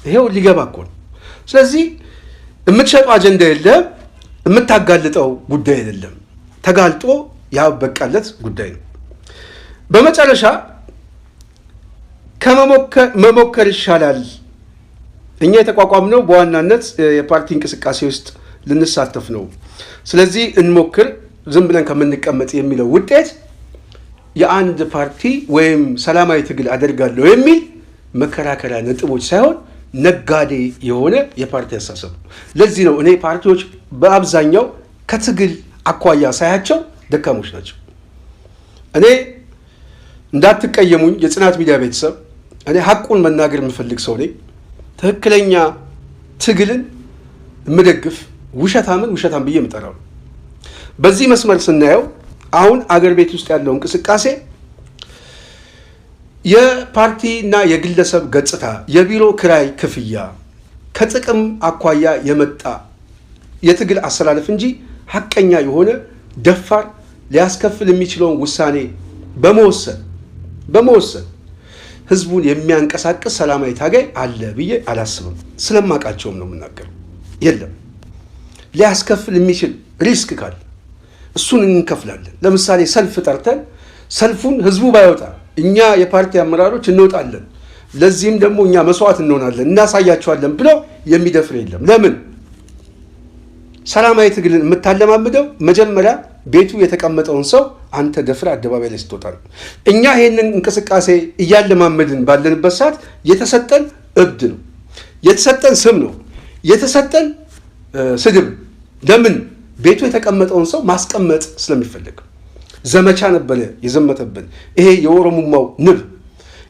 ይሄው ሊገባ እኮ ነው። ስለዚህ የምትሸጠው አጀንዳ የለም፣ የምታጋልጠው ጉዳይ አይደለም። ተጋልጦ ያበቃለት ጉዳይ ነው። በመጨረሻ መሞከር ይሻላል። እኛ የተቋቋምነው በዋናነት የፓርቲ እንቅስቃሴ ውስጥ ልንሳተፍ ነው። ስለዚህ እንሞክር ዝም ብለን ከምንቀመጥ የሚለው ውጤት የአንድ ፓርቲ ወይም ሰላማዊ ትግል አደርጋለሁ የሚል መከራከሪያ ነጥቦች ሳይሆን ነጋዴ የሆነ የፓርቲ አስተሳሰብ ነው። ለዚህ ነው እኔ ፓርቲዎች በአብዛኛው ከትግል አኳያ ሳያቸው ደካሞች ናቸው። እኔ እንዳትቀየሙኝ የጽናት ሚዲያ ቤተሰብ፣ እኔ ሐቁን መናገር የምፈልግ ሰው ነኝ። ትክክለኛ ትግልን የምደግፍ ውሸታምን ውሸታም ብዬ የምጠራው። በዚህ መስመር ስናየው አሁን አገር ቤት ውስጥ ያለው እንቅስቃሴ የፓርቲና የግለሰብ ገጽታ፣ የቢሮ ክራይ ክፍያ ከጥቅም አኳያ የመጣ የትግል አሰላለፍ እንጂ ሐቀኛ የሆነ ደፋር ሊያስከፍል የሚችለውን ውሳኔ በመወሰን ህዝቡን የሚያንቀሳቅስ ሰላማዊ ታጋይ አለ ብዬ አላስብም። ስለማውቃቸውም ነው የምናገረው። የለም። ሊያስከፍል የሚችል ሪስክ ካለ እሱን እንከፍላለን። ለምሳሌ ሰልፍ ጠርተን ሰልፉን ህዝቡ ባይወጣ እኛ የፓርቲ አመራሮች እንወጣለን፣ ለዚህም ደግሞ እኛ መስዋዕት እንሆናለን፣ እናሳያቸዋለን ብለው የሚደፍር የለም። ለምን? ሰላማዊ ትግልን የምታለማምደው መጀመሪያ ቤቱ የተቀመጠውን ሰው አንተ ደፍረ አደባባይ ላይ ስትወጣ ነው። እኛ ይህንን እንቅስቃሴ እያለማመድን ባለንበት ሰዓት የተሰጠን እብድ ነው፣ የተሰጠን ስም ነው፣ የተሰጠን ስድብ። ለምን? ቤቱ የተቀመጠውን ሰው ማስቀመጥ ስለሚፈልግ። ዘመቻ ነበረ የዘመተብን። ይሄ የኦሮሞማው ንብ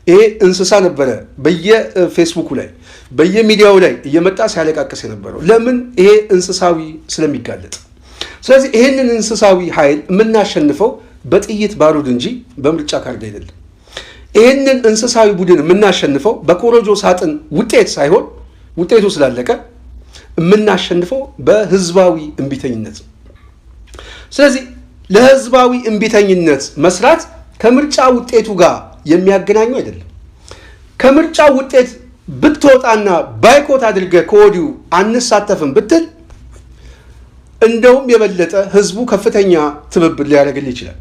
ይሄ እንስሳ ነበረ በየፌስቡኩ ላይ በየሚዲያው ላይ እየመጣ ሲያለቃቅስ የነበረው። ለምን? ይሄ እንስሳዊ ስለሚጋለጥ። ስለዚህ ይሄንን እንስሳዊ ኃይል የምናሸንፈው በጥይት ባሩድ እንጂ በምርጫ ካርድ አይደለም። ይሄንን እንስሳዊ ቡድን የምናሸንፈው በኮረጆ ሳጥን ውጤት ሳይሆን ውጤቱ ስላለቀ የምናሸንፈው በህዝባዊ እምቢተኝነት ነው። ስለዚህ ለህዝባዊ እምቢተኝነት መስራት ከምርጫ ውጤቱ ጋር የሚያገናኙ አይደለም። ከምርጫ ውጤት ብትወጣና ባይኮት አድርገህ ከወዲሁ አንሳተፍም ብትል እንደውም የበለጠ ህዝቡ ከፍተኛ ትብብር ሊያደርግልህ ይችላል።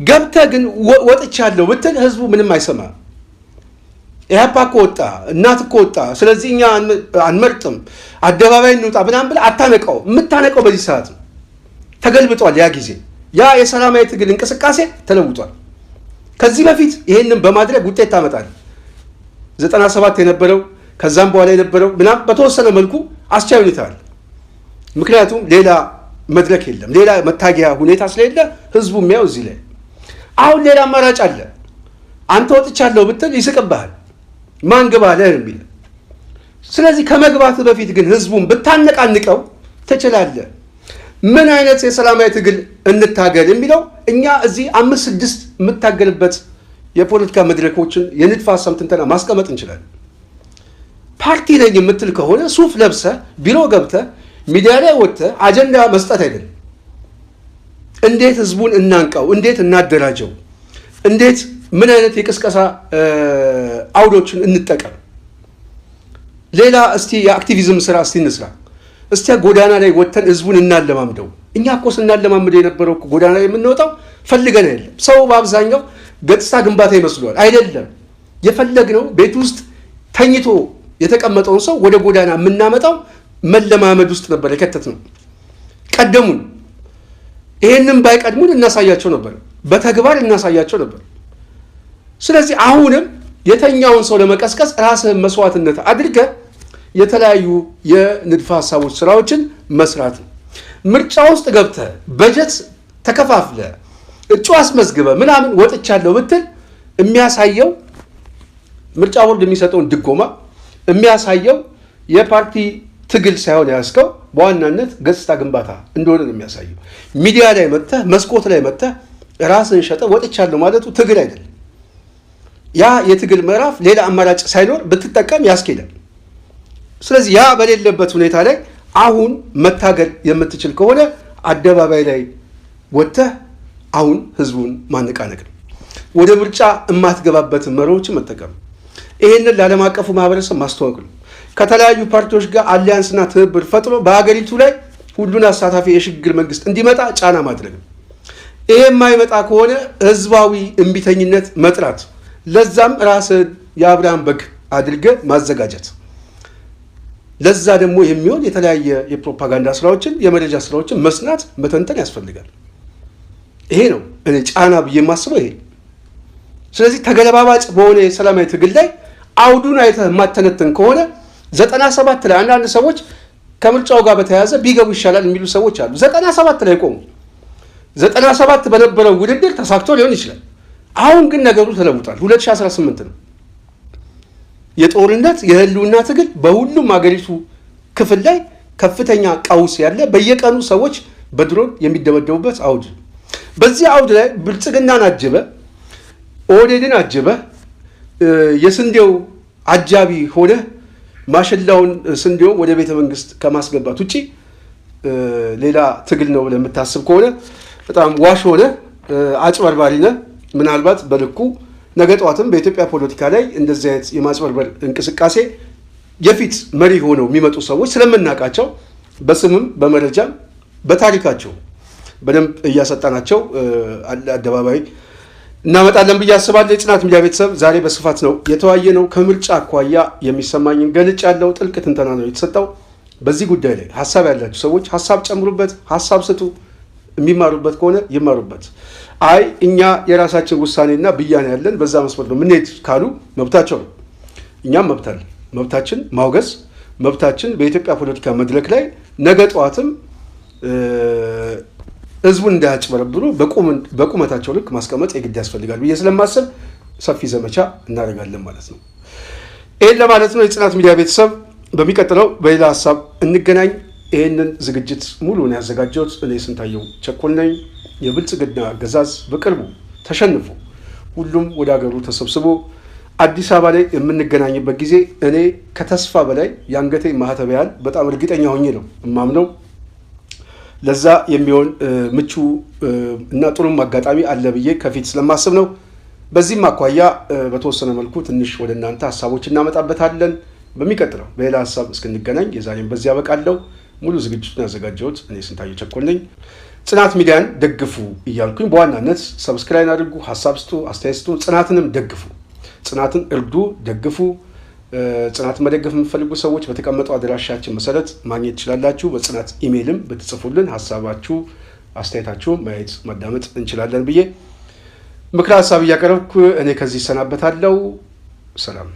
ገብተህ ግን ወጥቻለሁ ብትል ህዝቡ ምንም አይሰማም። ኢህአፓ እኮ ወጣ፣ እናት እኮ ወጣ፣ ስለዚህ እኛ አንመርጥም፣ አደባባይ እንውጣ ምናምን ብለህ አታነቀው። የምታነቀው በዚህ ሰዓት ነው። ተገልብጧል። ያ ጊዜ ያ የሰላማዊ ትግል እንቅስቃሴ ተለውጧል። ከዚህ በፊት ይሄንን በማድረግ ውጤት ታመጣለህ። 97 የነበረው ከዛም በኋላ የነበረው ምናምን በተወሰነ መልኩ አስቻይ ሁኔታ አለ። ምክንያቱም ሌላ መድረክ የለም፣ ሌላ መታገያ ሁኔታ ስለሌለ ህዝቡ የሚያው እዚህ ላይ። አሁን ሌላ አማራጭ አለ። አንተ ወጥቻለሁ ብትል ይስቅብሃል። ማን ግባ አለ የሚል። ስለዚህ ከመግባት በፊት ግን ህዝቡን ብታነቃንቀው ትችላለህ። ምን አይነት የሰላማዊ ትግል እንታገል የሚለው እኛ እዚህ 5-6 የምታገልበት የፖለቲካ መድረኮችን የንድፈ ሀሳብ ትንተና ማስቀመጥ እንችላለን። ፓርቲ ነኝ የምትል ከሆነ ሱፍ ለብሰህ ቢሮ ገብተህ ሚዲያ ላይ ወጥተህ አጀንዳ መስጠት አይደለም። እንዴት ህዝቡን እናንቃው፣ እንዴት እናደራጀው፣ እንዴት ምን አይነት የቅስቀሳ አውዶችን እንጠቀም፣ ሌላ እስቲ የአክቲቪዝም ስራ እስቲ እንስራ፣ እስቲ ጎዳና ላይ ወጥተን ህዝቡን እናለማምደው። እኛ እኮ ስናለማምደው የነበረው እኮ ጎዳና ላይ የምንወጣው ፈልገን አይደለም። ሰው በአብዛኛው ገጽታ ግንባታ ይመስለዋል። አይደለም። የፈለግነው ቤት ውስጥ ተኝቶ የተቀመጠውን ሰው ወደ ጎዳና የምናመጣው መለማመድ ውስጥ ነበር የከተትነው። ቀደሙን። ይሄንን ባይቀድሙን እናሳያቸው ነበር፣ በተግባር እናሳያቸው ነበር። ስለዚህ አሁንም የተኛውን ሰው ለመቀስቀስ ራስህን መስዋዕትነት አድርገህ የተለያዩ የንድፈ ሀሳቦች ስራዎችን መስራት ነው። ምርጫ ውስጥ ገብተህ በጀት ተከፋፍለ እጩ አስመዝግበ ምናምን ወጥቻለሁ ብትል የሚያሳየው ምርጫ ቦርድ የሚሰጠውን ድጎማ የሚያሳየው የፓርቲ ትግል ሳይሆን ያስከው በዋናነት ገጽታ ግንባታ እንደሆነ ነው የሚያሳየው። ሚዲያ ላይ መጥተህ መስኮት ላይ መጥተህ ራስን ሸጠ ወጥቻለሁ ማለቱ ትግል አይደለም። ያ የትግል ምዕራፍ ሌላ አማራጭ ሳይኖር ብትጠቀም ያስኬዳል። ስለዚህ ያ በሌለበት ሁኔታ ላይ አሁን መታገል የምትችል ከሆነ አደባባይ ላይ ወጥተህ አሁን ህዝቡን ማነቃነቅ ነው። ወደ ምርጫ የማትገባበትን መሪዎችን መጠቀም፣ ይሄንን ለዓለም አቀፉ ማህበረሰብ ማስተዋወቅ ነው። ከተለያዩ ፓርቲዎች ጋር አሊያንስና ትብብር ፈጥሮ በሀገሪቱ ላይ ሁሉን አሳታፊ የሽግግር መንግስት እንዲመጣ ጫና ማድረግ ነው። ይሄ የማይመጣ ከሆነ ህዝባዊ እምቢተኝነት መጥራት፣ ለዛም ራስን የአብርሃም በግ አድርገህ ማዘጋጀት፣ ለዛ ደግሞ የሚሆን የተለያየ የፕሮፓጋንዳ ስራዎችን የመረጃ ስራዎችን መስናት መተንተን ያስፈልጋል። ይሄ ነው እኔ ጫና ብዬ የማስበው ይሄ። ስለዚህ ተገለባባጭ በሆነ የሰላማዊ ትግል ላይ አውዱን አይተህ የማተነትን ከሆነ 97 ላይ አንዳንድ ሰዎች ከምርጫው ጋር በተያያዘ ቢገቡ ይሻላል የሚሉ ሰዎች አሉ። 97 ላይ ቆሙ። 97 በነበረው ውድድር ተሳክቶ ሊሆን ይችላል። አሁን ግን ነገሩ ተለውጧል። 2018 ነው። የጦርነት የህልውና ትግል በሁሉም አገሪቱ ክፍል ላይ ከፍተኛ ቀውስ ያለ፣ በየቀኑ ሰዎች በድሮን የሚደበደቡበት አውድ። በዚህ አውድ ላይ ብልጽግናን አጅበ ኦህዴድን አጅበ የስንዴው አጃቢ ሆነ ማሽላውን ስንዴውን ወደ ቤተ መንግስት ከማስገባት ውጪ ሌላ ትግል ነው ለምታስብ ከሆነ በጣም ዋሽ ሆነ አጭበርባሪ ነህ። ምናልባት በልኩ ነገ ጠዋትም በኢትዮጵያ ፖለቲካ ላይ እንደዚህ አይነት የማጭበርበር እንቅስቃሴ የፊት መሪ ሆነው የሚመጡ ሰዎች ስለምናውቃቸው በስምም በመረጃም በታሪካቸው በደንብ እያሰጣናቸው አደባባይ እናመጣለን ብዬ አስባለሁ። የጽናት ሚዲያ ቤተሰብ ዛሬ በስፋት ነው የተወያየ ነው። ከምርጫ አኳያ የሚሰማኝን ገልጭ ያለው ጥልቅ ትንተና ነው የተሰጠው። በዚህ ጉዳይ ላይ ሀሳብ ያላችሁ ሰዎች ሀሳብ ጨምሩበት፣ ሀሳብ ስጡ። የሚማሩበት ከሆነ ይማሩበት። አይ እኛ የራሳችን ውሳኔና ብያኔ ያለን በዛ መስመር ነው ምንሄድ ካሉ መብታቸው ነው። እኛም መብታለን። መብታችን ማውገዝ፣ መብታችን በኢትዮጵያ ፖለቲካ መድረክ ላይ ነገ ጠዋትም ህዝቡን እንዳያጭበረብሩ በቁመታቸው ልክ ማስቀመጥ የግድ ያስፈልጋል ብዬ ስለማስብ ሰፊ ዘመቻ እናደርጋለን ማለት ነው። ይህን ለማለት ነው። የጽናት ሚዲያ ቤተሰብ በሚቀጥለው በሌላ ሀሳብ እንገናኝ። ይህንን ዝግጅት ሙሉን ያዘጋጀሁት እኔ ስንታየው ቸኮል ነኝ። የብልጽግና አገዛዝ በቅርቡ ተሸንፎ ሁሉም ወደ ሀገሩ ተሰብስቦ አዲስ አበባ ላይ የምንገናኝበት ጊዜ እኔ ከተስፋ በላይ የአንገቴ ማህተብ ያህል በጣም እርግጠኛ ሆኜ ነው የማምነው። ለዛ የሚሆን ምቹ እና ጥሩም አጋጣሚ አለ ብዬ ከፊት ስለማስብ ነው። በዚህም አኳያ በተወሰነ መልኩ ትንሽ ወደ እናንተ ሀሳቦች እናመጣበታለን። በሚቀጥለው በሌላ ሀሳብ እስክንገናኝ የዛሬን በዚህ ያበቃለሁ። ሙሉ ዝግጅቱን ያዘጋጀሁት እኔ ስንታየው ቸኮል ነኝ። ጽናት ሚዲያን ደግፉ እያልኩኝ በዋናነት ሰብስክራይብ አድርጉ፣ ሀሳብ ስጡ፣ አስተያየት ስጡ። ጽናትንም ደግፉ፣ ጽናትን እርዱ፣ ደግፉ። ጽናትን መደገፍ የምትፈልጉ ሰዎች በተቀመጠው አድራሻችን መሰረት ማግኘት ትችላላችሁ። በጽናት ኢሜይልም ብትጽፉልን ሀሳባችሁ፣ አስተያየታችሁ ማየት ማዳመጥ እንችላለን ብዬ ምክረ ሀሳብ እያቀረብኩ እኔ ከዚህ እሰናበታለሁ። ሰላም።